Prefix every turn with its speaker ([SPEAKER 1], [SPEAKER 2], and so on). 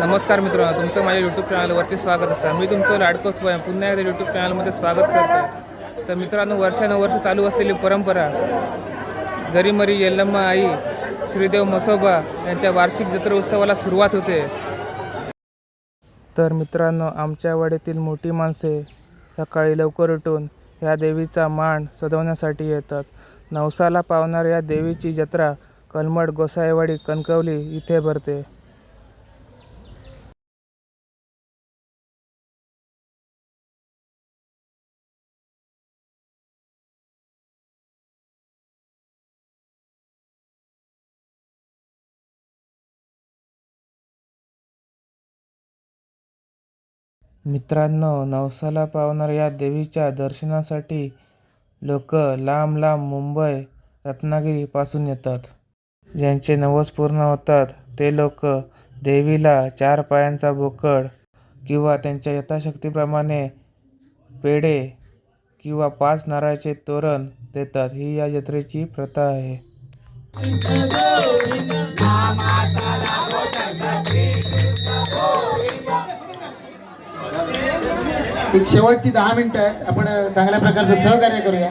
[SPEAKER 1] नमस्कार मित्रांनो, तुमचं माझ्या यूट्यूब चॅनलवरती स्वागत असतं। मी तुमचं लाडको स्वयं पुन्हा एकदा यूट्यूब चॅनलमध्ये स्वागत करतो। तर मित्रांनो, वर्षानुवर्ष चालू असलेली परंपरा जरीमरी येल्लम्मा आई श्रीदेव म्हसोबा यांच्या वार्षिक जत्रा उत्सवाला सुरुवात होते। तर मित्रांनो, आमच्या वाडीतील मोठी माणसे सकाळी लवकर उठून या देवीचा मान सजवण्यासाठी येतात। नवसाला पावणाऱ्या या देवीची जत्रा कलमड गोसाईवाडी कणकवली इथे भरते। मित्रांनो, नवसाला पावणाऱ्या या देवीच्या दर्शनासाठी लोक लांब लांब मुंबई, रत्नागिरीपासून येतात। ज्यांचे नवस पूर्ण होतात ते लोक देवीला 4 पायांचा बोकड किंवा त्यांच्या यथाशक्तीप्रमाणे पेढे किंवा 5 नारळाचे तोरण देतात। ही या जत्रेची प्रथा आहे।
[SPEAKER 2] एक शेवटची 10 मिनिटं आपण चांगल्या प्रकारचं सहकार्य करूया।